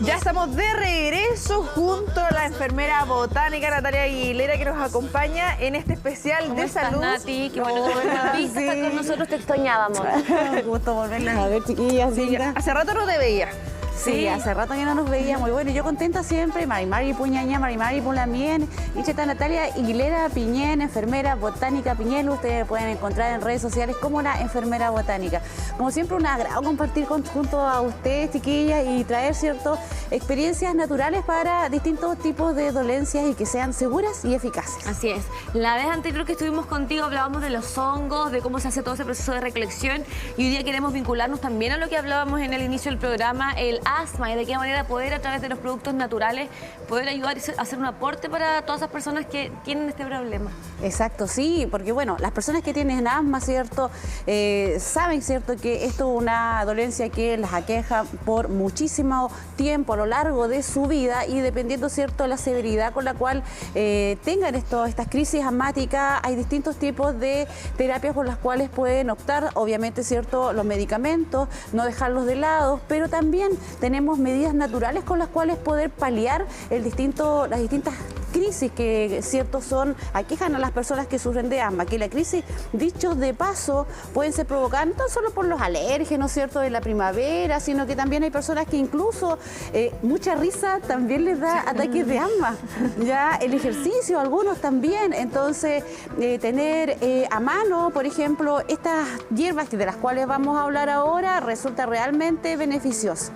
Ya estamos de regreso junto a la enfermera botánica Natalia Aguilera, que nos acompaña en este especial de salud. Nati, qué bueno que estás con nosotros, te extrañábamos. Gusto volverlas a ver, chiquillas. Sí, hace rato no te veía. Sí, hace rato que no nos veíamos. Y bueno, yo contenta siempre, Marimari Puñaña, Marimari Pulamien, y cheta Natalia Aguilera Piñén, enfermera botánica Piñén. Ustedes pueden encontrar en redes sociales como la enfermera botánica. Como siempre, un agrado compartir junto a ustedes, chiquillas, y traer ciertas experiencias naturales para distintos tipos de dolencias y que sean seguras y eficaces. Así es. La vez anterior que estuvimos contigo hablábamos de los hongos, de cómo se hace todo ese proceso de recolección, y hoy día queremos vincularnos también a lo que hablábamos en el inicio del programa, el asma, y de qué manera poder, a través de los productos naturales, poder ayudar y hacer un aporte para todas esas personas que tienen este problema. Exacto, sí, porque bueno, las personas que tienen asma, ¿cierto? Saben, ¿cierto?, que esto es una dolencia que las aqueja por muchísimo tiempo a lo largo de su vida, y dependiendo, ¿cierto?, la severidad con la cual tengan estas crisis asmáticas, hay distintos tipos de terapias por las cuales pueden optar, obviamente, ¿cierto?, los medicamentos, no dejarlos de lado, pero también tenemos medidas naturales con las cuales poder paliar las distintas crisis que, ¿cierto?, aquejan a las personas que sufren de asma, que la crisis, dicho de paso, pueden ser provocadas no tan solo por los alérgenos, ¿cierto?, de la primavera, sino que también hay personas que incluso mucha risa también les da ataques de asma, ya el ejercicio, algunos también. Entonces, tener a mano, por ejemplo, estas hierbas de las cuales vamos a hablar ahora, resulta realmente beneficioso.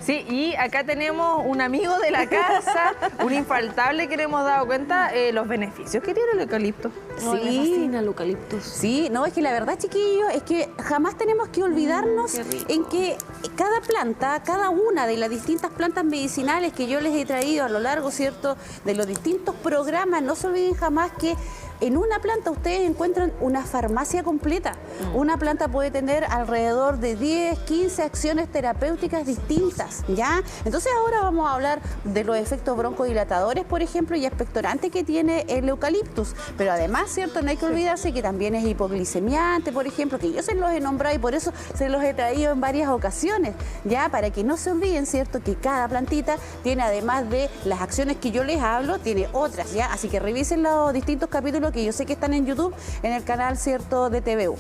Sí, y acá tenemos un amigo de la casa, un infaltable que le hemos dado cuenta los beneficios que tiene el eucalipto. No, me fascina el eucalipto. Sí, no, es que la verdad, chiquillos, es que jamás tenemos que olvidarnos en que cada planta, cada una de las distintas plantas medicinales que yo les he traído a lo largo, ¿cierto?, de los distintos programas, no se olviden jamás que en una planta ustedes encuentran una farmacia completa. Una planta puede tener alrededor de 10, 15 acciones terapéuticas distintas, ¿ya? Entonces ahora vamos a hablar de los efectos broncodilatadores, por ejemplo, y expectorantes que tiene el eucaliptus. Pero además, ¿cierto?, no hay que olvidarse que también es hipoglicemiante, por ejemplo, que yo se los he nombrado y por eso se los he traído en varias ocasiones, ¿ya? Para que no se olviden, ¿cierto?, que cada plantita tiene, además de las acciones que yo les hablo, tiene otras, ¿ya? Así que revisen los distintos capítulos que yo sé que están en YouTube, en el canal, ¿cierto?, de TVU.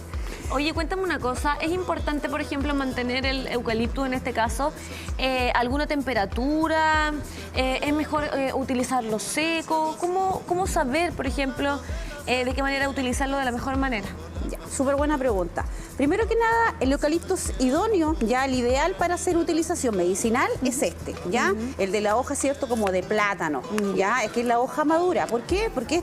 Oye, cuéntame una cosa, ¿es importante, por ejemplo, mantener el eucalipto en este caso alguna temperatura? ¿Es mejor utilizarlo seco? ¿Cómo saber, por ejemplo, de qué manera utilizarlo de la mejor manera? Ya, súper buena pregunta. Primero que nada, el eucaliptus idóneo, ya el ideal para hacer utilización medicinal es este, ¿ya? El de la hoja, ¿cierto?, como de plátano, ¿ya? Es que es la hoja madura. ¿Por qué? Porque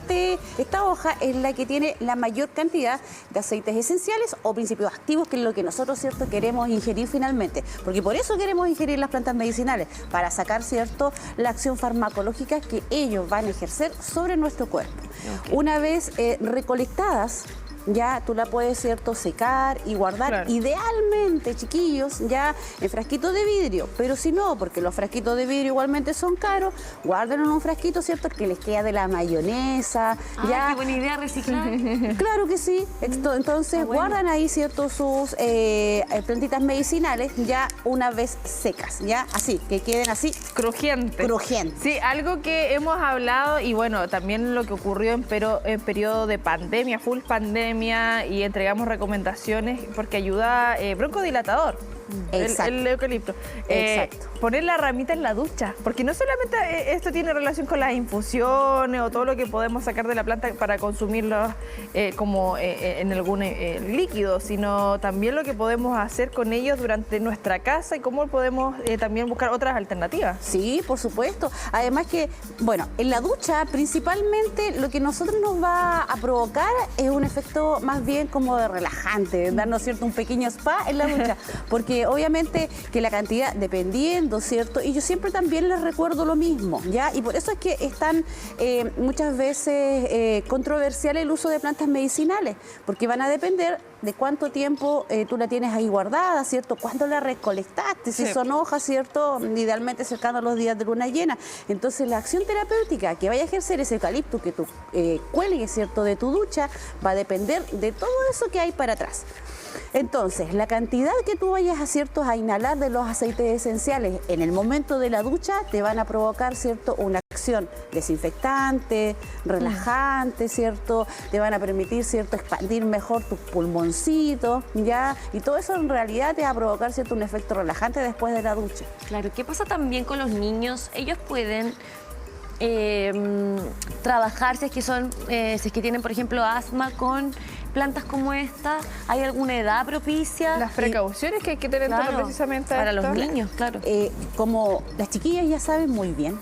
esta hoja es la que tiene la mayor cantidad de aceites esenciales o principios activos, que es lo que nosotros, ¿cierto?, queremos ingerir finalmente. Porque por eso queremos ingerir las plantas medicinales, para sacar, ¿cierto?, la acción farmacológica que ellos van a ejercer sobre nuestro cuerpo. Okay. Una vez recolectadas, ya tú la puedes, ¿cierto?, secar y guardar, claro, idealmente, chiquillos, ya en frasquitos de vidrio, pero si no, porque los frasquitos de vidrio igualmente son caros, guárdenlo en un frasquito, ¿cierto?, que les queda de la mayonesa. Ya. Qué buena idea, reciclar. Claro que sí. Entonces guardan ahí, ¿cierto?, sus plantitas medicinales ya una vez secas, ya así, que queden así crujientes. Sí, algo que hemos hablado, y bueno, también lo que ocurrió en periodo de pandemia, full pandemia, y entregamos recomendaciones porque ayuda broncodilatador. El eucalipto. Exacto. Poner la ramita en la ducha, porque no solamente esto tiene relación con las infusiones o todo lo que podemos sacar de la planta para consumirlo como en algún líquido, sino también lo que podemos hacer con ellos durante nuestra casa y cómo podemos también buscar otras alternativas. Sí, por supuesto. Además que, bueno, en la ducha principalmente lo que nosotros nos va a provocar es un efecto más bien como de relajante, darnos, ¿cierto?, un pequeño spa en la ducha, porque obviamente que la cantidad, dependiendo, ¿cierto? Y yo siempre también les recuerdo lo mismo, ¿ya? Y por eso es que es tan muchas veces controversial el uso de plantas medicinales, porque van a depender de cuánto tiempo tú la tienes ahí guardada, ¿cierto? ¿Cuándo la recolectaste? Si son hojas, ¿cierto? Idealmente cercano a los días de luna llena. Entonces, la acción terapéutica que vaya a ejercer ese eucalipto que tú cuelgues, ¿cierto? De tu ducha, va a depender de todo eso que hay para atrás. Entonces, la cantidad que tú vayas a inhalar de los aceites esenciales en el momento de la ducha te van a provocar, ¿cierto? Una acción desinfectante, relajante, ¿cierto? Te van a permitir, ¿cierto? Expandir mejor tus pulmoncitos, ¿ya? Y todo eso en realidad te va a provocar, ¿cierto? Un efecto relajante después de la ducha. Claro, ¿qué pasa también con los niños? Ellos pueden trabajar si es que tienen, por ejemplo, asma con plantas como esta. ¿Hay alguna edad propicia? Las precauciones que hay que tener precisamente para esto. los niños, claro. Como las chiquillas ya saben muy bien,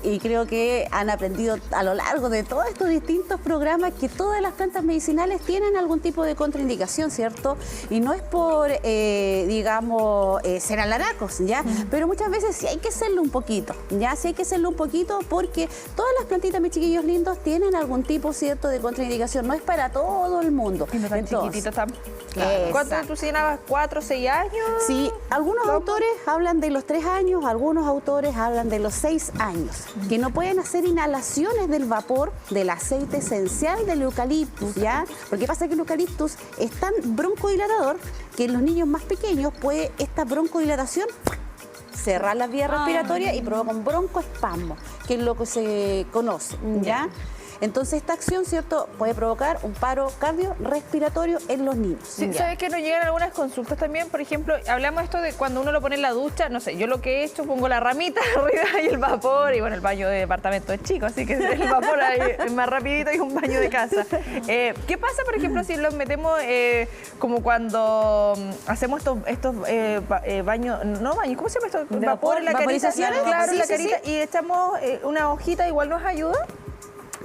y creo que han aprendido a lo largo de todos estos distintos programas que todas las plantas medicinales tienen algún tipo de contraindicación, ¿cierto? Y no es por, digamos, ser alaracos, ¿ya? Pero muchas veces sí hay que hacerlo un poquito, ¿ya? Sí hay que hacerlo un poquito porque todas las plantitas, mis chiquillos lindos, tienen algún tipo, ¿cierto?, de contraindicación. No es para todo el mundo. Y no tan chiquititos también. Claro. ¿Cuánto tú llenabas? ¿4, 6 años? Sí, algunos autores hablan de los 3 años, algunos autores hablan de los 6 años. Que no pueden hacer inhalaciones del vapor del aceite esencial del eucaliptus, ¿ya? Porque pasa que el eucaliptus es tan broncodilatador que en los niños más pequeños puede esta broncodilatación cerrar las vías respiratorias y provoca un broncoespasmo, que es lo que se conoce, ¿ya? Entonces esta acción, ¿cierto?, puede provocar un paro cardiorrespiratorio en los niños. Sí, ¿sabes que nos llegan algunas consultas también? Por ejemplo, hablamos esto de cuando uno lo pone en la ducha, no sé, yo lo que he hecho, pongo la ramita arriba y el vapor, y bueno, el baño de departamento es chico, así que el vapor ahí es más rapidito y un baño de casa. ¿Qué pasa, por ejemplo, si los metemos como cuando hacemos estos baños, no baños, ¿cómo se llama esto? ¿De vapor en la carita? vaporizaciones? Claro, en la Sí, carita, y echamos una hojita, igual nos ayuda.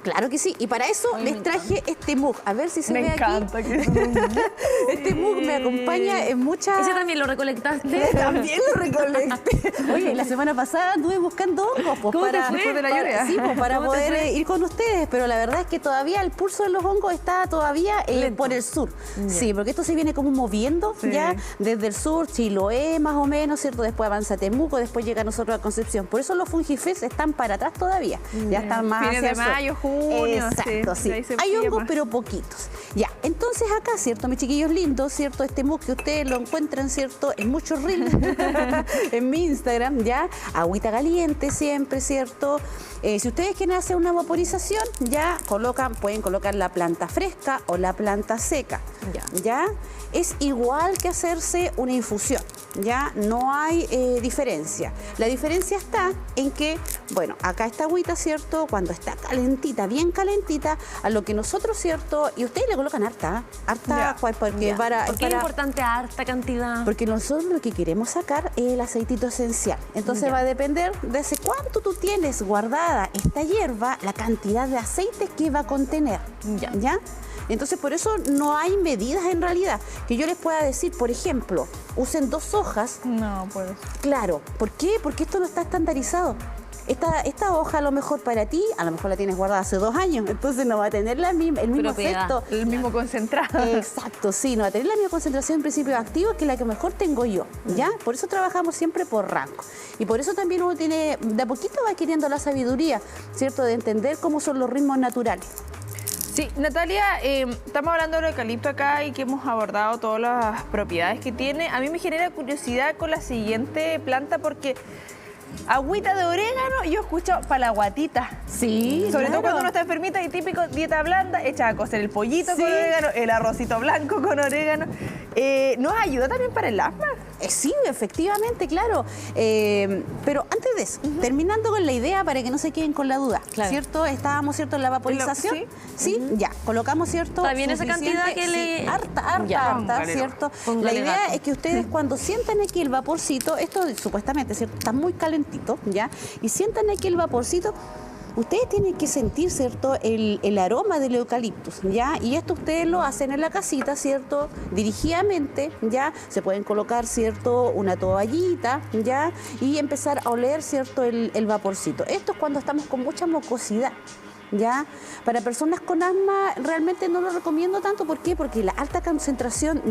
Claro que sí, y para eso les traje este mug. A ver si se ve aquí. Me encanta que Este mug me acompaña en muchas... ¿Ese también lo recolectaste? También lo recolecté. Oye, la semana pasada anduve buscando hongos pues, ¿Cómo te fue después de la lluvia? Sí, pues, para poder ir con ustedes, pero la verdad es que todavía el pulso de los hongos está todavía por el sur. Sí, porque esto se viene como moviendo ya desde el sur, Chiloé más o menos, ¿cierto? Después avanza Temuco, después llega a nosotros a Concepción. Por eso los fungifest están para atrás todavía. Ya están más Fines hacia de el sur. mayo, junio. Exacto, sí. Hay hongos, pero poquitos. Ya, entonces acá, ¿cierto? Mis chiquillos lindos, ¿cierto? Este mug que ustedes lo encuentran, ¿cierto? En muchos reels, en mi Instagram, ¿ya? Agüita caliente siempre, ¿cierto? Si ustedes quieren hacer una vaporización, ya pueden colocar la planta fresca o la planta seca, ¿ya? Es igual que hacerse una infusión, ¿ya? No hay diferencia. La diferencia está en que, bueno, acá esta agüita, ¿cierto? Cuando está calentita, bien calentita, a lo que nosotros, ¿cierto? Y ustedes le colocan harta, porque ¿Por qué es importante harta cantidad? porque nosotros lo que queremos sacar es el aceitito esencial. Entonces va a depender de hace cuánto tú tienes guardada esta hierba, la cantidad de aceite que va a contener, ¿ya? Entonces, por eso no hay medidas en realidad. Que yo les pueda decir, por ejemplo, usen 2 hojas. No, pues. Claro. ¿Por qué? Porque esto no está estandarizado. Esta hoja a lo mejor para ti, a lo mejor la tienes guardada hace 2 años, entonces no va a tener el mismo efecto. El mismo concentrado. Exacto, sí, no va a tener la misma concentración en principios activos que la que mejor tengo yo, ¿ya? Por eso trabajamos siempre por rango. Y por eso también uno tiene, de a poquito va adquiriendo la sabiduría, ¿cierto? De entender cómo son los ritmos naturales. Sí, Natalia, estamos hablando del eucalipto acá y que hemos abordado todas las propiedades que tiene. A mí me genera curiosidad con la siguiente planta porque agüita de orégano, yo escucho para la guatita. Sí, Sobre todo cuando uno está enfermita y típico dieta blanda, echa a cocer el pollito con orégano, el arrocito blanco con orégano. ¿Nos ayuda también para el asma? Sí, efectivamente, claro. Pero antes de eso, terminando con la idea para que no se queden con la duda, ¿cierto? Estábamos, ¿cierto?, en la vaporización. Sí, ya, colocamos, ¿cierto? ¿Está bien esa cantidad que le...? Harta, ¿cierto? La idea es que ustedes cuando sientan aquí el vaporcito, esto supuestamente, ¿cierto?, está muy calentito, ¿ya? Y sientan aquí el vaporcito, ustedes tienen que sentir, ¿cierto?, el aroma del eucaliptus, ¿ya? Y esto ustedes lo hacen en la casita, ¿cierto?, dirigidamente, ¿ya? Se pueden colocar, ¿cierto?, una toallita, ¿ya? Y empezar a oler, ¿cierto?, el vaporcito. Esto es cuando estamos con mucha mucosidad, ¿ya? Para personas con asma realmente no lo recomiendo tanto. ¿Por qué? Porque la alta concentración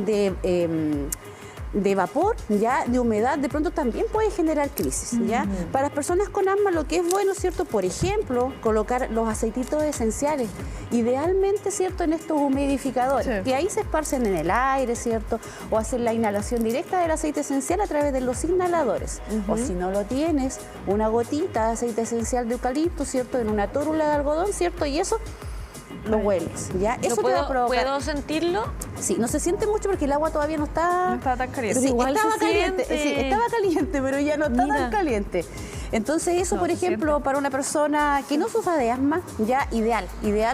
de vapor, ya, de humedad, de pronto también puede generar crisis, ¿ya? Para las personas con asma lo que es bueno, ¿cierto? Por ejemplo, colocar los aceititos esenciales, idealmente, ¿cierto? En estos humidificadores, que ahí se esparcen en el aire, ¿cierto? O hacer la inhalación directa del aceite esencial a través de los inhaladores. O si no lo tienes, una gotita de aceite esencial de eucalipto, ¿cierto? En una tórula de algodón, ¿cierto? Y eso lo hueles, ¿ya? Eso te va a provocar. ¿Puedo sentirlo? Sí, no se siente mucho porque el agua todavía no está tan caliente. Sí, igual estaba se caliente, siente. sí, estaba caliente, pero ya no está tan caliente. Entonces eso, por ejemplo, para una persona que no sufra de asma, ya ideal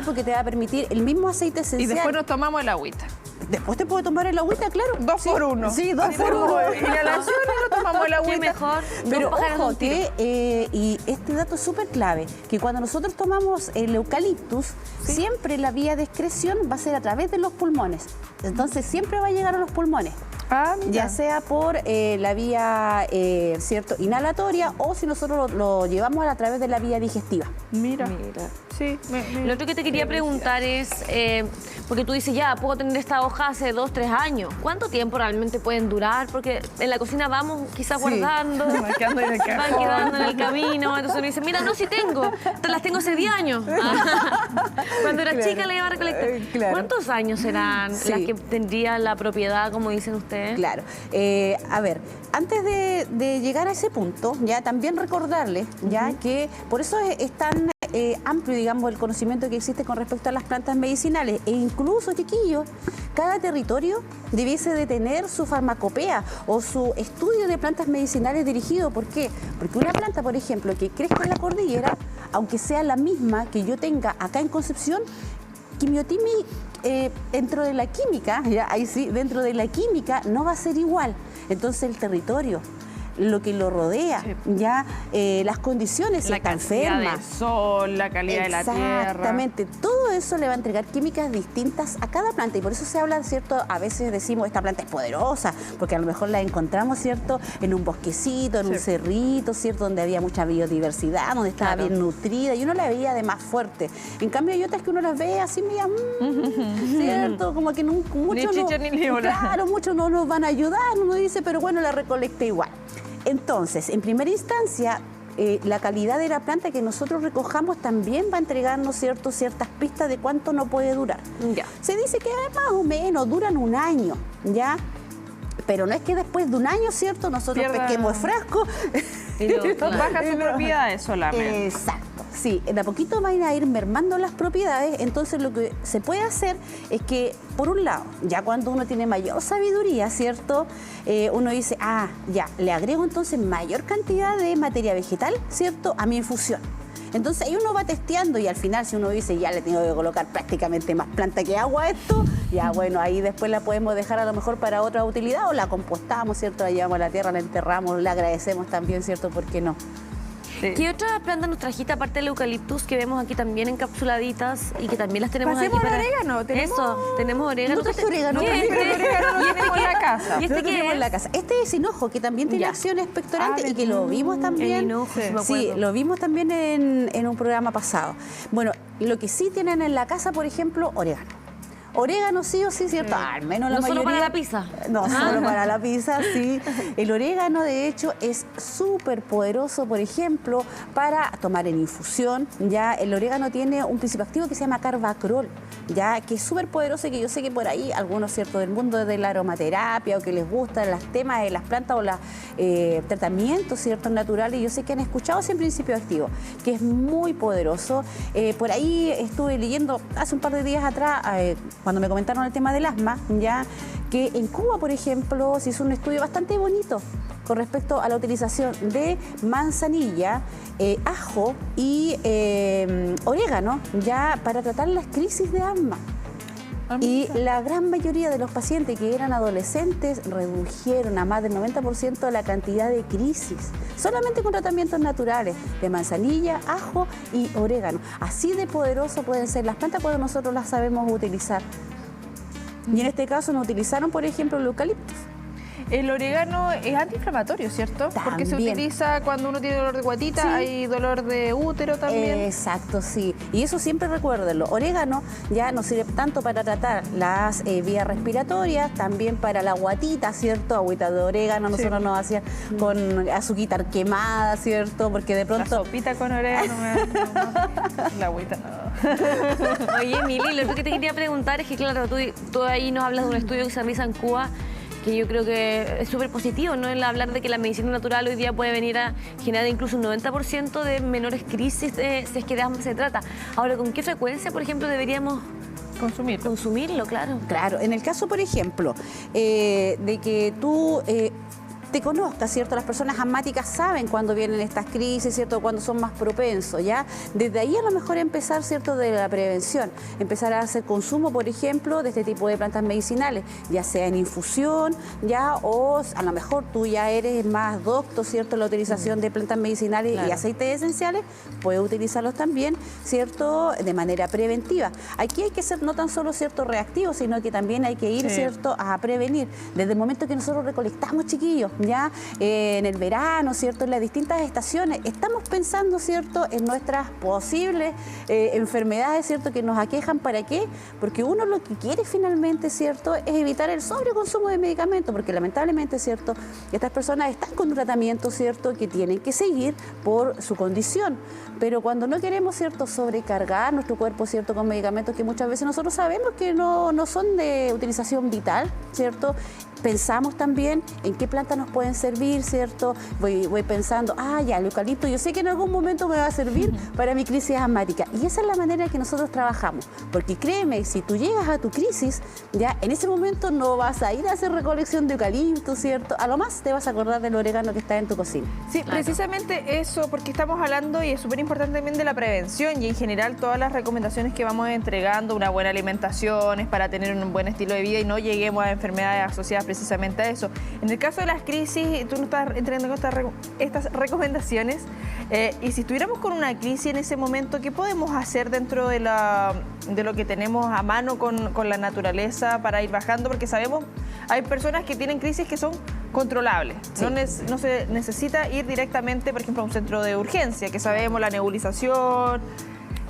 porque te va a permitir el mismo aceite esencial. Y después nos tomamos el agüita. Después te puede tomar el agüita, claro. 2 por 1. Sí, 2 por 1. Inhalación y nos tomamos el agüita. Qué mejor. Pero Dos pájaros de ojo un tiro. que, y este dato es súper clave, que cuando nosotros tomamos el eucaliptus, siempre la vía de excreción va a ser a través de los pulmones. Entonces siempre va a llegar a los pulmones. Ya sea por la vía cierto, inhalatoria o si nosotros lo llevamos a través de la vía digestiva. Mira. Sí, Lo otro que te quería preguntar es, porque tú dices, ya, puedo tener esta hoja hace 2, 3 años. ¿Cuánto tiempo realmente pueden durar? Porque en la cocina vamos quizás guardando, Van quedando en el van cajón. quedando en el camino. Entonces uno dice, mira, no, sí tengo. Las tengo hace 10 años. Cuando era chica la iba a recolectar. Claro. ¿Cuántos años serán las que tendría la propiedad, como dicen ustedes? Claro. A ver, antes de llegar a ese punto, ya también recordarles ya que por eso es tan amplio, digamos, el conocimiento que existe con respecto a las plantas medicinales. E incluso, chiquillos, cada territorio debiese de tener su farmacopea o su estudio de plantas medicinales dirigido. ¿Por qué? Porque una planta, por ejemplo, que crezca en la cordillera, aunque sea la misma que yo tenga acá en Concepción, quimiotimi dentro de la química, ya ahí sí, dentro de la química no va a ser igual. Entonces el territorio, lo que lo rodea, ya las condiciones, si La está cantidad enferma. del sol, la calidad de la tierra. Exactamente, todo eso le va a entregar químicas distintas a cada planta y por eso se habla, ¿cierto? A veces decimos esta planta es poderosa, porque a lo mejor la encontramos, ¿cierto? En un bosquecito, en un cerrito, ¿cierto? Donde había mucha biodiversidad, donde estaba bien nutrida y uno la veía además fuerte. En cambio hay otras que uno las ve así media, ¿cierto? Como que muchos Ni chicha ni limonada. claro, muchos no nos van a ayudar, uno dice, pero bueno, la recolecta igual. Entonces, en primera instancia, la calidad de la planta que nosotros recojamos también va a entregarnos, ¿cierto?, ciertas pistas de cuánto no puede durar. Ya. Se dice que más o menos duran 1 año, ¿ya? Pero no es que después de 1 año, ¿cierto?, nosotros pesquemos el frasco. Baja sus propiedades solamente. Exacto. Sí, de a poquito van a ir mermando las propiedades, entonces lo que se puede hacer es que, por un lado, ya cuando uno tiene mayor sabiduría, ¿cierto? Uno dice, ya, le agrego entonces mayor cantidad de materia vegetal, ¿cierto?, a mi infusión. Entonces ahí uno va testeando y al final si uno dice, ya le tengo que colocar prácticamente más planta que agua a esto, ya bueno, ahí después la podemos dejar a lo mejor para otra utilidad o la compostamos, ¿cierto? La llevamos a la tierra, la enterramos, le agradecemos también, ¿cierto? ¿Por qué no? ¿Qué otra planta nos trajiste aparte del eucaliptus que vemos aquí también encapsuladitas y que también las tenemos Pasemos aquí? al orégano. Tenemos orégano. No traje orégano. ¿Qué es El orégano lo tenemos en la casa. ¿Y este Lo qué tenemos es? en la casa. Este es hinojo, que también tiene Ya. acción expectorante y que lo vimos también. El hinojo, sí me acuerdo. Sí, lo vimos también en un programa pasado. Bueno, lo que sí tienen en la casa, por ejemplo, orégano. Orégano sí o sí, ¿cierto? Al menos la ¿No mayoría. solo para la pizza? No, solo para la pizza, sí. El orégano, de hecho, es súper poderoso, por ejemplo, para tomar en infusión. Ya el orégano tiene un principio activo que se llama carbacrol, ya que es súper poderoso y que yo sé que por ahí algunos, ¿cierto?, del mundo de la aromaterapia o que les gustan los temas de las plantas o los tratamientos, ¿cierto?, naturales, yo sé que han escuchado ese principio activo, que es muy poderoso. Por ahí estuve leyendo hace un par de días atrás, cuando me comentaron el tema del asma, ya que en Cuba, por ejemplo, se hizo un estudio bastante bonito con respecto a la utilización de manzanilla, ajo y orégano, ya para tratar las crisis de asma. Y la gran mayoría de los pacientes que eran adolescentes redujeron a más del 90% la cantidad de crisis, solamente con tratamientos naturales de manzanilla, ajo y orégano. Así de poderoso pueden ser las plantas cuando nosotros las sabemos utilizar. Y en este caso nos utilizaron, por ejemplo, el eucaliptus. El orégano es antiinflamatorio, ¿cierto? Porque se También. utiliza cuando uno tiene dolor de guatita, Sí. hay dolor de útero también. Exacto, sí. Y eso siempre recuérdenlo. Orégano ya nos sirve tanto para tratar las vías respiratorias, también para la guatita, ¿cierto? Agüita de orégano, nosotros nos hacían con azuquita quemada, ¿cierto? Porque de La pronto... sopita con orégano, la agüita no. Oye, Mili, lo otro que te quería preguntar es que, claro, tú ahí nos hablas de un estudio que se realiza en Cuba, que yo creo que es súper positivo, ¿no? El hablar de que la medicina natural hoy día puede venir a generar incluso un 90% de menores crisis si es que de asma se trata. Ahora, ¿con qué frecuencia, por ejemplo, deberíamos consumirlo? Claro. Claro, en el caso, por ejemplo, de que tú te conozcas, ¿cierto? Las personas asmáticas saben cuándo vienen estas crisis, ¿cierto? Cuándo son más propensos, ¿ya? Desde ahí a lo mejor empezar, ¿cierto? De la prevención, empezar a hacer consumo, por ejemplo, de este tipo de plantas medicinales, ya sea en infusión, ¿ya? O a lo mejor tú ya eres más docto, ¿cierto? La utilización de plantas medicinales y aceites esenciales, puedes utilizarlos también, ¿cierto? De manera preventiva. Aquí hay que ser no tan solo, ¿cierto? Reactivos, sino que también hay que ir, ¿cierto? A prevenir. Desde el momento que nosotros recolectamos, chiquillos, ya en el verano, ¿cierto? En las distintas estaciones, estamos pensando, ¿cierto? En nuestras posibles enfermedades, ¿cierto? Que nos aquejan. ¿Para qué? Porque uno lo que quiere finalmente, ¿cierto? Es evitar el sobreconsumo de medicamentos, porque lamentablemente, ¿cierto? Estas personas están con un tratamiento, ¿cierto? Que tienen que seguir por su condición. Pero cuando no queremos, ¿cierto? Sobrecargar nuestro cuerpo, ¿cierto? Con medicamentos que muchas veces nosotros sabemos que no son de utilización vital, ¿cierto? Pensamos también en qué plantas nos pueden servir, ¿cierto? Voy pensando, ya, el eucalipto, yo sé que en algún momento me va a servir para mi crisis asmática. Y esa es la manera en que nosotros trabajamos. Porque créeme, si tú llegas a tu crisis, ya en ese momento no vas a ir a hacer recolección de eucalipto, ¿cierto? A lo más te vas a acordar del orégano que está en tu cocina. Sí, precisamente eso, porque estamos hablando y es súper importante también de la prevención y en general todas las recomendaciones que vamos entregando, una buena alimentación es para tener un buen estilo de vida y no lleguemos a enfermedades asociadas precisamente a eso. En el caso de las crisis, tú nos estás entregando estas recomendaciones y si estuviéramos con una crisis en ese momento, ¿qué podemos hacer dentro de lo que tenemos a mano con la naturaleza para ir bajando? Porque sabemos, hay personas que tienen crisis que son controlable. Sí. No se necesita ir directamente, por ejemplo, a un centro de urgencia, que sabemos la nebulización,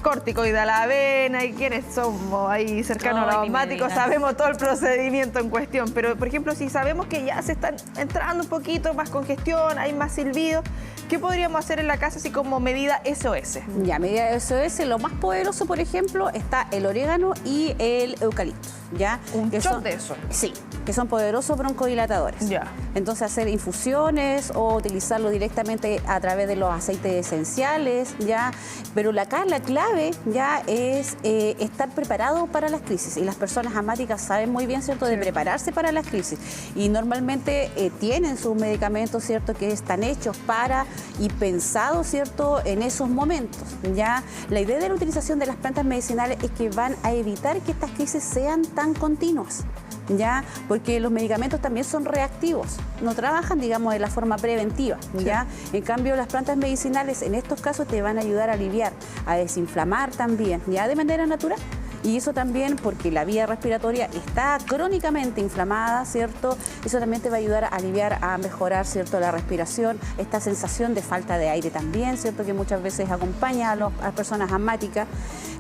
corticoide a la avena, y quienes somos ahí cercanos a los asmáticos, sabemos todo el procedimiento en cuestión. Pero, por ejemplo, si sabemos que ya se están entrando un poquito más congestión, hay más silbido, ¿qué podríamos hacer en la casa así como medida SOS? Ya, medida SOS, lo más poderoso, por ejemplo, está el orégano y el eucalipto, ¿ya? ¿Un shot de eso? Sí, que son poderosos broncodilatadores. Ya. Entonces, hacer infusiones o utilizarlo directamente a través de los aceites esenciales, ¿ya? Pero acá la clave ya es estar preparado para las crisis. Y las personas asmáticas saben muy bien, ¿cierto?, de prepararse para las crisis. Y normalmente tienen sus medicamentos, ¿cierto?, que están hechos para y pensados, ¿cierto?, en esos momentos, ¿ya? La idea de la utilización de las plantas medicinales es que van a evitar que estas crisis sean tan continuas, ¿ya? Porque los medicamentos también son reactivos, no trabajan, digamos, de la forma preventiva, ¿ya? Sí. En cambio, las plantas medicinales en estos casos te van a ayudar a aliviar, a desinflamar también, ¿ya? De manera natural. Y eso también porque la vía respiratoria está crónicamente inflamada, ¿cierto? Eso también te va a ayudar a aliviar, a mejorar, ¿cierto?, la respiración, esta sensación de falta de aire también, ¿cierto?, que muchas veces acompaña a las personas asmáticas.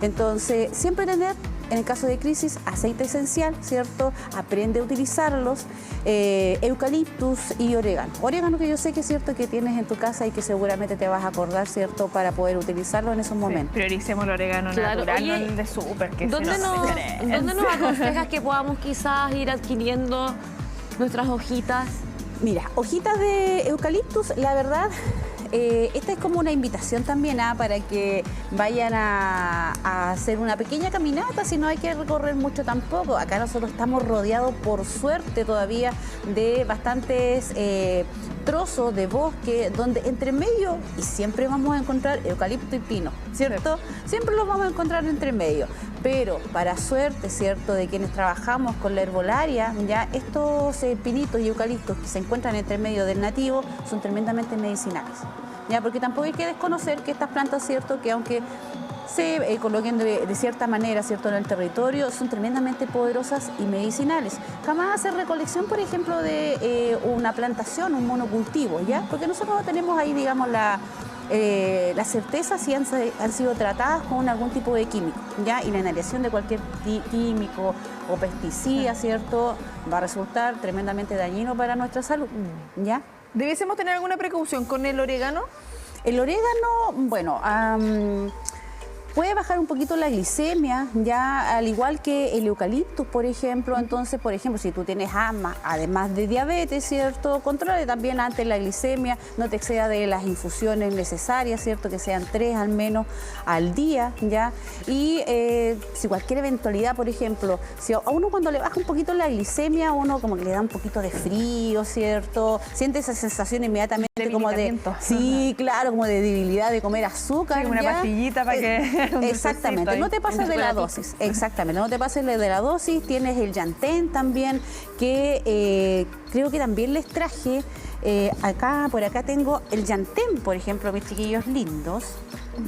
Entonces, siempre tener, en el caso de crisis, aceite esencial, ¿cierto? Aprende a utilizarlos, eucaliptus y orégano. Orégano que yo sé que es cierto que tienes en tu casa y que seguramente te vas a acordar, ¿cierto?, para poder utilizarlo en esos momentos. Prioricemos el orégano natural, no el de súper, que ¿Dónde nos aconsejas que podamos quizás ir adquiriendo nuestras hojitas? Mira, hojitas de eucaliptus, la verdad, esta es como una invitación también para que vayan a hacer una pequeña caminata, si no hay que recorrer mucho tampoco. Acá nosotros estamos rodeados, por suerte todavía, de bastantes trozos de bosque, donde entre medio, y siempre vamos a encontrar eucalipto y pino, ¿cierto? Siempre los vamos a encontrar entre medio. Pero para suerte, ¿cierto?, de quienes trabajamos con la herbolaria, ya estos pinitos y eucaliptos que se encuentran entre medio del nativo son tremendamente medicinales. Ya, porque tampoco hay que desconocer que estas plantas, ¿cierto?, que aunque se coloquen de cierta manera, ¿cierto?, en el territorio, son tremendamente poderosas y medicinales. Jamás hacer recolección, por ejemplo, de una plantación, un monocultivo, ¿ya? Porque nosotros no tenemos ahí, digamos, la certeza si han sido tratadas con algún tipo de químico, ¿ya? Y la inhalación de cualquier químico o pesticida, ¿cierto?, va a resultar tremendamente dañino para nuestra salud, ¿ya? ¿Debiésemos tener alguna precaución con el orégano? El orégano, bueno, puede bajar un poquito la glicemia, ya al igual que el eucaliptus, por ejemplo. Entonces, por ejemplo, si tú tienes asma, además de diabetes, ¿cierto?, controle también antes la glicemia, no te exceda de las infusiones necesarias, ¿cierto?, que sean 3 al menos al día, ¿ya? Y si cualquier eventualidad, por ejemplo, si a uno cuando le baja un poquito la glicemia, uno como que le da un poquito de frío, ¿cierto?, siente esa sensación inmediatamente como de... Sí, claro, como de debilidad, de comer azúcar. Sí, una ¿ya? pastillita para que... Exactamente, no te pases de la dosis, exactamente, no te pases de la dosis. Tienes el Yantén también, que creo que también les traje, por acá tengo el Yantén, por ejemplo, mis chiquillos lindos,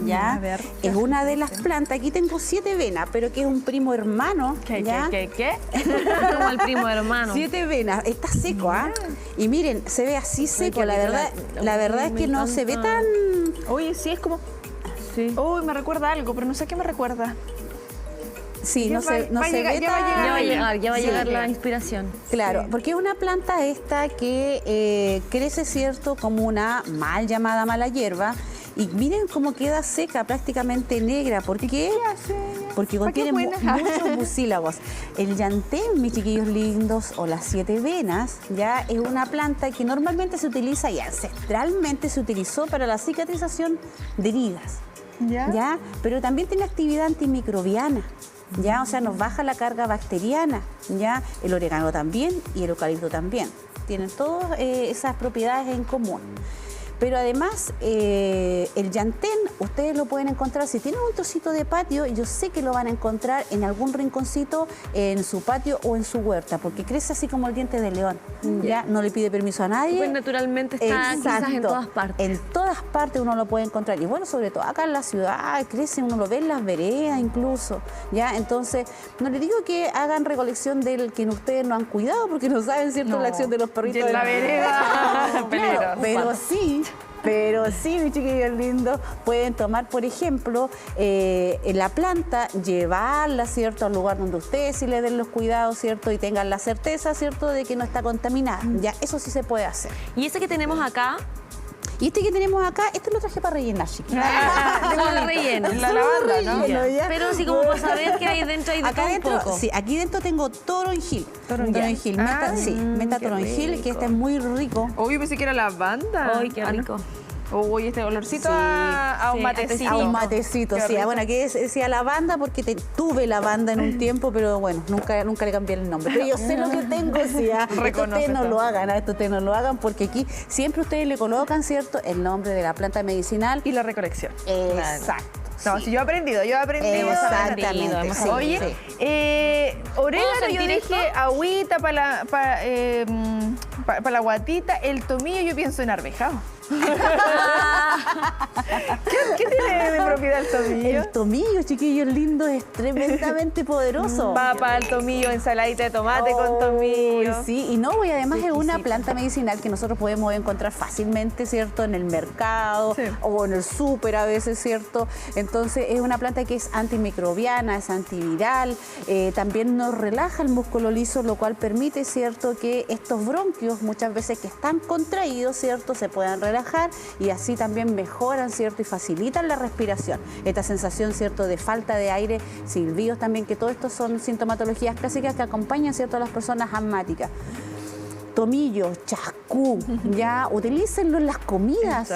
¿ya? A ver, es una de las plantas, aquí tengo 7 venas, pero que es un primo hermano, ¿ya? ¿Qué? Como el primo hermano. 7 venas, está seco, ¿ah? Y miren, se ve así seco, la verdad es que no se ve tan... Oye, sí, es como... Sí. Uy, me recuerda algo, pero no sé qué me recuerda. Sí, no se ve tan... Ya va a llegar la inspiración. Claro, Sí. porque es una planta esta que crece, ¿cierto?, como una mal llamada mala hierba. Y miren cómo queda seca, prácticamente negra. ¿Por qué? Porque contiene muchos mucílagos. El Yantén, mis chiquillos lindos, o las 7 venas, ya es una planta que normalmente se utiliza y ancestralmente se utilizó para la cicatrización de heridas. ¿Ya? Pero también tiene actividad antimicrobiana, ¿ya? O sea, nos baja la carga bacteriana, ¿ya? El orégano también y el eucalipto también. Tienen todas esas propiedades en común. Pero además, el Yantén, ustedes lo pueden encontrar, si tienen un trocito de patio, yo sé que lo van a encontrar en algún rinconcito en su patio o en su huerta, porque crece así como el diente de león, ¿ya? No le pide permiso a nadie. Pues naturalmente está quizás en todas partes. En todas partes uno lo puede encontrar. Y bueno, sobre todo acá en la ciudad, crece, uno lo ve en las veredas incluso, ¿ya? Entonces, no les digo que hagan recolección del que ustedes no han cuidado, porque no saben, ¿cierto?, la acción de los perritos. En la vereda. Claro, pero sí, mis chiquillos lindos, pueden tomar, por ejemplo, la planta, llevarla, ¿cierto?, al lugar donde ustedes sí le den los cuidados, ¿cierto?, y tengan la certeza, ¿cierto?, de que no está contaminada. Ya, eso sí se puede hacer. Y ese que tenemos acá, Y este que tenemos acá, este lo traje para rellenar, chiquillos. solo relleno. La lavanda, ¿no? Relleno, ¿ya? Pero sí, como para saber qué hay dentro y de Acá todo un dentro, poco. sí, aquí dentro tengo toronjil. Toronjil. Menta, Ay, sí, menta qué toronjil, que rico. este es muy rico. Uy, pensé que era lavanda. Ay, qué rico. Uy, este olorcito Sí, a un sí, matecito. A un matecito, Qué sí. rico. Bueno, aquí decía lavanda porque tuve lavanda en un tiempo, pero bueno, nunca le cambié el nombre. Pero yo sé lo que tengo, sí. Esto Reconoce ustedes no todo. lo hagan, esto ustedes no lo hagan, porque aquí siempre ustedes le colocan, ¿cierto?, el nombre de la planta medicinal. Y la recolección. Exacto. No, sí. si yo he aprendido. Exactamente. hemos sí, Oye, sí. orégano, ¿Puedo yo sentir dije agüita para la guatita. El tomillo yo pienso en arvejado. ¿Qué tiene de propiedad el tomillo? El tomillo, chiquillos lindos, es tremendamente poderoso. Papa, el tomillo, ensaladita de tomate con Uy, tomillo. Sí, y no, y además es una planta medicinal que nosotros podemos encontrar fácilmente, ¿cierto?, en el mercado Sí. o en el súper a veces, ¿cierto? Entonces es una planta que es antimicrobiana, es antiviral, también nos relaja el músculo liso, lo cual permite, ¿cierto?, que estos bronquios muchas veces que están contraídos, ¿cierto?, se puedan relajar y así también mejoran, ¿cierto?, y facilitan la respiración. Esta sensación, ¿cierto?, de falta de aire, silbidos también, que todo esto son sintomatologías clásicas que acompañan, ¿cierto?, a las personas asmáticas. Tomillo, chascú, ya utilícenlo en las comidas.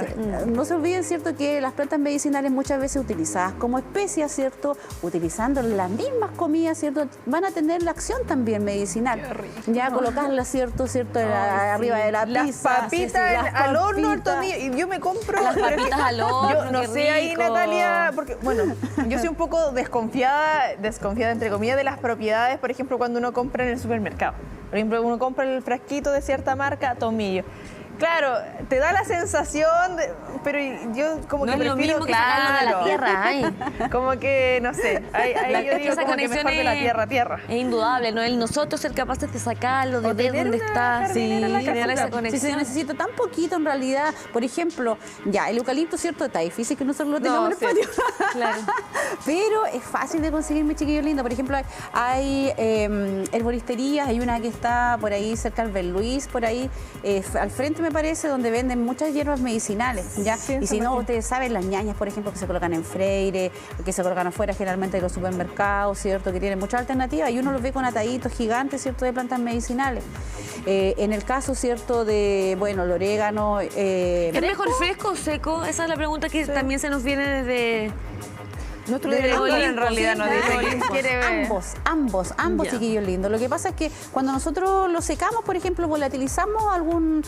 No se olviden, ¿cierto?, que las plantas medicinales muchas veces utilizadas como especias, ¿cierto?, utilizando las mismas comidas, ¿cierto?, van a tener la acción también medicinal. Qué rico. Ya colocarla, ¿cierto?, arriba de la Las pizza. papitas las al horno, el papitas. tomillo. Y yo me compro. Las pero es que papitas al horno, Yo no qué sé ahí, rico. Natalia, porque, bueno, yo soy un poco desconfiada entre comillas, de las propiedades, por ejemplo, cuando uno compra en el supermercado. Por ejemplo, uno compra el frasquito de cierta marca, tomillo. Claro, te da la sensación, pero yo como No que es lo prefiero, mismo que sacarlo de la claro, tierra, ay. como que, no sé, ahí yo digo Esa como que conexión mejor de la tierra a tierra. es indudable, ¿no? El nosotros ser capaces de sacarlo, de O ver tener dónde una está, jardinera en la generar casita. esa Si conexión. se necesita tan poquito en realidad, por ejemplo, ya, el eucalipto, ¿cierto? Está difícil que nosotros lo tengamos en el sí. patio. Claro. Pero es fácil de conseguir, mi chiquillo lindo. Por ejemplo, hay herboristerías, hay una que está por ahí cerca del Belluís, por ahí, al frente me parece, donde venden muchas hierbas medicinales, ¿ya? Sí, en Y si San no, Martín. ustedes saben, las ñañas, por ejemplo, que se colocan en Freire, que se colocan afuera generalmente de los supermercados, ¿cierto? Que tienen muchas alternativas y uno los ve con ataditos gigantes, ¿cierto? De plantas medicinales. En el caso, ¿cierto? De, bueno, el orégano... ¿Es mejor fresco o seco? Esa es la pregunta que también se nos viene desde... Nuestro Desde director en Olimpo, realidad sí, nos desde dice que Olimpo. quiere ver. Ambos, Ya. chiquillos lindos. Lo que pasa es que cuando nosotros lo secamos, por ejemplo, volatilizamos algún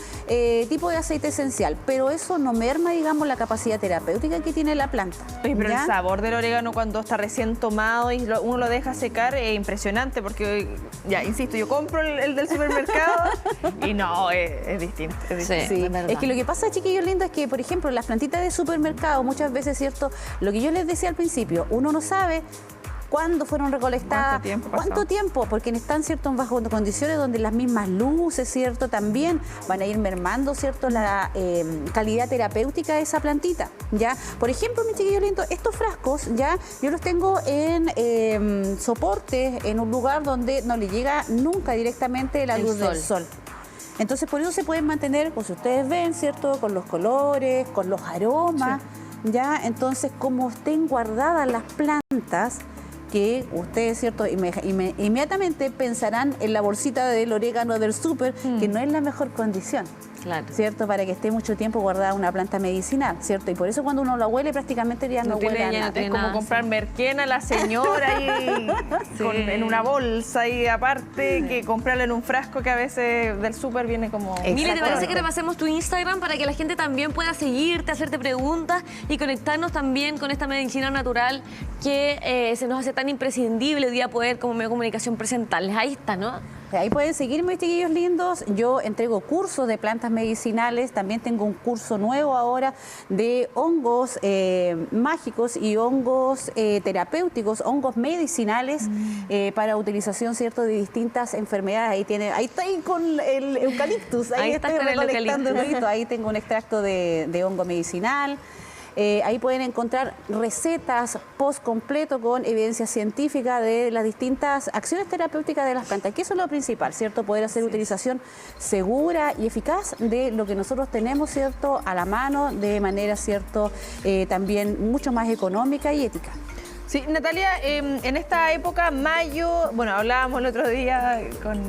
tipo de aceite esencial, pero eso no merma, digamos, la capacidad terapéutica que tiene la planta. Oye, pero ¿ya? el sabor del orégano cuando está recién tomado y uno lo deja secar es impresionante porque, ya, insisto, yo compro el del supermercado y no, es distinto. Es distinto. Sí, es verdad. es que lo que pasa, chiquillos lindos, es que, por ejemplo, las plantitas de supermercado, muchas veces, ¿cierto? Lo que yo les decía al principio, uno no sabe cuándo fueron recolectadas, ¿Cuánto tiempo pasó? porque están, ¿cierto?, en bajo condiciones donde las mismas luces, ¿cierto?, también van a ir mermando, ¿cierto?, la calidad terapéutica de esa plantita, ¿ya? Por ejemplo, mi chiquillo lindo, estos frascos, ¿ya?, yo los tengo en soporte, en un lugar donde no le llega nunca directamente la El luz del sol. Entonces, por eso se pueden mantener, pues ustedes ven, ¿cierto?, con los colores, con los aromas, ¿ya? Entonces, como estén guardadas las plantas, que ustedes, ¿cierto?, inmediatamente pensarán en la bolsita del orégano del súper, que no es la mejor condición. Claro. ¿Cierto? Para que esté mucho tiempo guardada una planta medicinal, ¿cierto? Y por eso cuando uno la huele prácticamente ya no huele a nada. Es como comprar merquena a la señora ahí en una bolsa y aparte que comprarla en un frasco que a veces del súper viene como... Mira, ¿te parece que repasemos tu Instagram para que la gente también pueda seguirte, hacerte preguntas y conectarnos también con esta medicina natural que se nos hace tan imprescindible hoy día poder como medio de comunicación presentarles? Ahí está, ¿no? Ahí pueden seguirme, chiquillos lindos. Yo entrego cursos de plantas medicinales. También tengo un curso nuevo ahora de hongos mágicos y hongos terapéuticos, hongos medicinales para utilización, ¿cierto?, de distintas enfermedades. Ahí está ahí con el eucaliptus. Ahí estás estoy con el recolectando eucaliptus. el Ahí tengo un extracto de hongo medicinal. Ahí pueden encontrar recetas post completo con evidencia científica de las distintas acciones terapéuticas de las plantas, que eso es lo principal, ¿cierto? Poder hacer utilización segura y eficaz de lo que nosotros tenemos, ¿cierto?, a la mano, de manera, ¿cierto?, también mucho más económica y ética. Sí, Natalia, en esta época, mayo, bueno, hablábamos el otro día con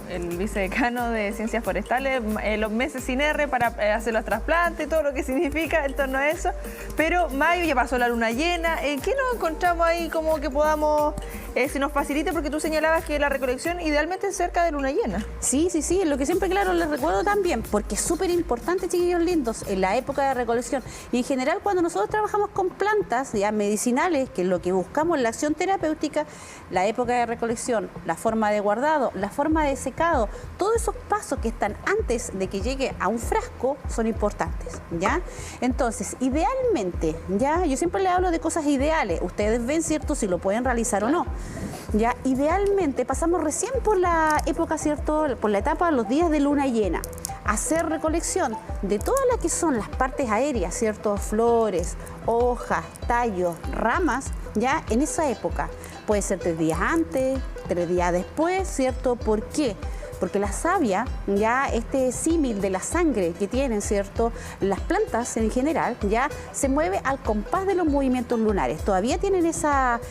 el vicedecano de Ciencias Forestales, los meses sin R para hacer los trasplantes, todo lo que significa en torno a eso, pero mayo ya pasó la luna llena, ¿qué nos encontramos ahí como que podamos, se nos facilite? Porque tú señalabas que la recolección idealmente es cerca de luna llena. Sí, lo que siempre, claro, les recuerdo también, porque es súper importante, chiquillos lindos, en la época de recolección. Y en general, cuando nosotros trabajamos con plantas ya medicinales, que lo que buscamos en la acción terapéutica, la época de recolección, la forma de guardado, la forma de secado, todos esos pasos que están antes de que llegue a un frasco son importantes, ¿ya? Entonces, idealmente, ¿ya? Yo siempre le hablo de cosas ideales, ustedes ven, ¿cierto?, si lo pueden realizar o no. Ya, idealmente pasamos recién por la época, ¿cierto?, por la etapa de los días de luna llena, hacer recolección de todas las que son las partes aéreas, ¿cierto?, flores, hojas, tallos, ramas, ya en esa época. Puede ser 3 días antes, 3 días después, ¿cierto? ¿Por qué? Porque la savia, ya este símil de la sangre que tienen, ¿cierto?, las plantas en general, ya se mueve al compás de los movimientos lunares. Todavía tienen esa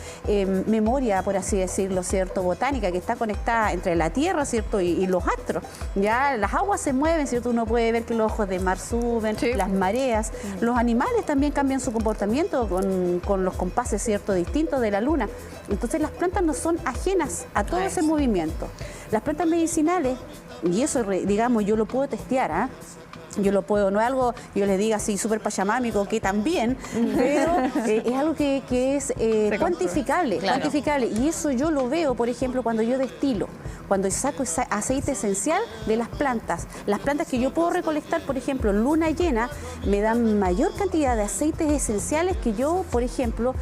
memoria, por así decirlo, ¿cierto?, botánica, que está conectada entre la Tierra, ¿cierto?, y los astros. Ya las aguas se mueven, ¿cierto? Uno puede ver que los ojos de mar suben, las mareas. Los animales también cambian su comportamiento con los compases, ¿cierto?, distintos de la luna. Entonces las plantas no son ajenas a todo ese movimiento. Las plantas medicinales, y eso, digamos, yo lo puedo testear, ¿ah? Yo lo puedo, no es algo que yo les diga así súper pachamámico, que también, pero es algo que es cuantificable, Claro. cuantificable. Y eso yo lo veo, por ejemplo, cuando yo destilo. cuando saco ese aceite esencial de las plantas. Las plantas que yo puedo recolectar, por ejemplo, luna llena, me dan mayor cantidad de aceites esenciales que yo, por ejemplo,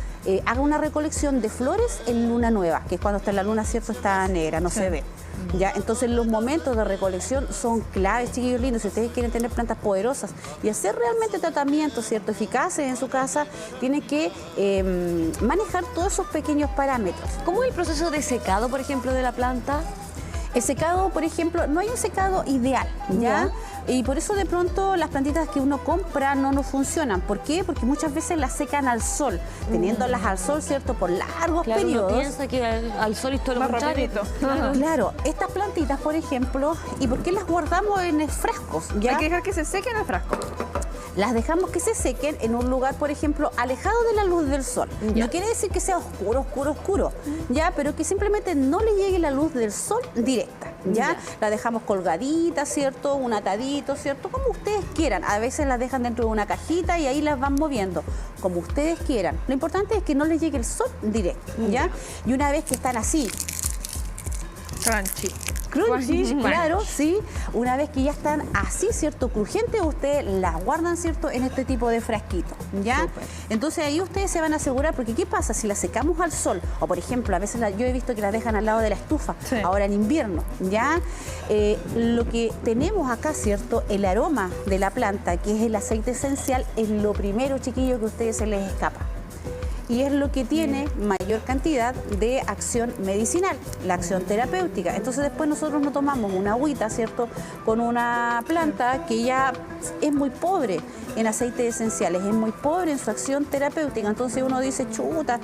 haga una recolección de flores en luna nueva, que es cuando está la luna, ¿cierto? Está negra, no se ve. ¿Ya? Entonces los momentos de recolección son claves, chiquillos lindos. Si ustedes quieren tener plantas poderosas y hacer realmente tratamientos, ¿cierto?, eficaces en su casa, tienen que manejar todos esos pequeños parámetros. ¿Cómo es el proceso de secado, por ejemplo, de la planta? El secado, por ejemplo, no hay un secado ideal, ¿ya? Y por eso de pronto las plantitas que uno compra no nos funcionan. ¿Por qué? Porque muchas veces las secan al sol, teniéndolas al sol, ¿cierto?, por largos periodos. Uno piensa que al sol es todo lo Más contrario. rapidito. Claro, estas plantitas, por ejemplo, ¿y por qué las guardamos en frascos? ¿Ya? Hay que dejar que se seque en el frasco. Las dejamos que se sequen en un lugar, por ejemplo, alejado de la luz del sol. Ya. No quiere decir que sea oscuro, oscuro, oscuro, ¿ya? Pero que simplemente no le llegue la luz del sol directa, ¿ya? La dejamos colgadita, ¿cierto? Un atadito, ¿cierto? Como ustedes quieran. A veces las dejan dentro de una cajita y ahí las van moviendo, como ustedes quieran. Lo importante es que no les llegue el sol directo, ¿ya? Y una vez que están así, Crunchy. crunchy, claro, sí. Una vez que ya están así, ¿cierto?, crujientes, ustedes las guardan, ¿cierto?, en este tipo de frasquito, ¿ya? Súper. Entonces ahí ustedes se van a asegurar, porque ¿qué pasa? Si las secamos al sol, o por ejemplo, a veces yo he visto que las dejan al lado de la estufa, Sí. ahora en invierno, ¿ya? Lo que tenemos acá, ¿cierto?, el aroma de la planta, que es el aceite esencial, es lo primero, chiquillos, que a ustedes se les escapa. Y es lo que tiene mayor cantidad de acción medicinal, la acción terapéutica. Entonces después nosotros no tomamos una agüita, ¿cierto?, con una planta que ya es muy pobre en aceites esenciales, es muy pobre en su acción terapéutica. Entonces uno dice, chuta,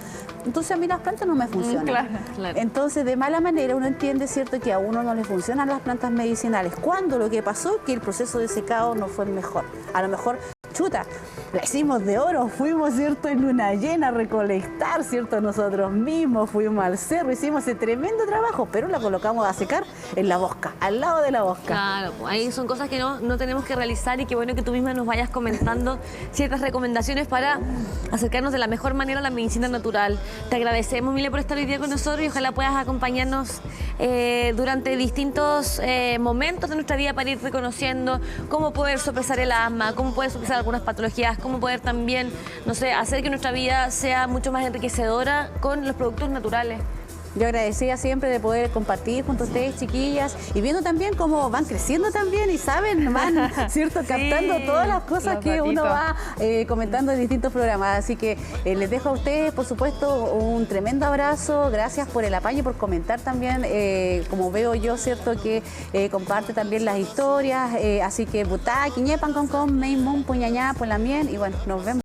entonces a mí las plantas no me funcionan. Claro. Entonces de mala manera uno entiende, ¿cierto?, que a uno no le funcionan las plantas medicinales. Cuando lo que pasó que el proceso de secado no fue el mejor. A lo mejor, chuta, la hicimos de oro, fuimos, ¿cierto?, en luna llena a recolectar, ¿cierto?, nosotros mismos, fuimos al cerro, hicimos ese tremendo trabajo, pero la colocamos a secar en la bosca, al lado de la bosca. Claro, pues ahí son cosas que no tenemos que realizar y qué bueno que tú misma nos vayas comentando ciertas recomendaciones para acercarnos de la mejor manera a la medicina natural. Te agradecemos, Mile, por estar hoy día con nosotros y ojalá puedas acompañarnos durante distintos momentos de nuestra vida para ir reconociendo cómo poder sopesar el asma, cómo poder sopesar algunas patologías, cómo poder también, no sé, hacer que nuestra vida sea mucho más enriquecedora con los productos naturales. Yo agradecida siempre de poder compartir junto a ustedes, chiquillas, y viendo también cómo van creciendo también y saben, van, ¿cierto?, captando todas las cosas los que uno datitos. va comentando en distintos programas. Así que les dejo a ustedes, por supuesto, un tremendo abrazo. Gracias por el apaño y por comentar también, como veo yo, ¿cierto?, que comparte también las historias. Así que, butá, quiñepan con, meimun, puñañá, pues la mien, y bueno, nos vemos.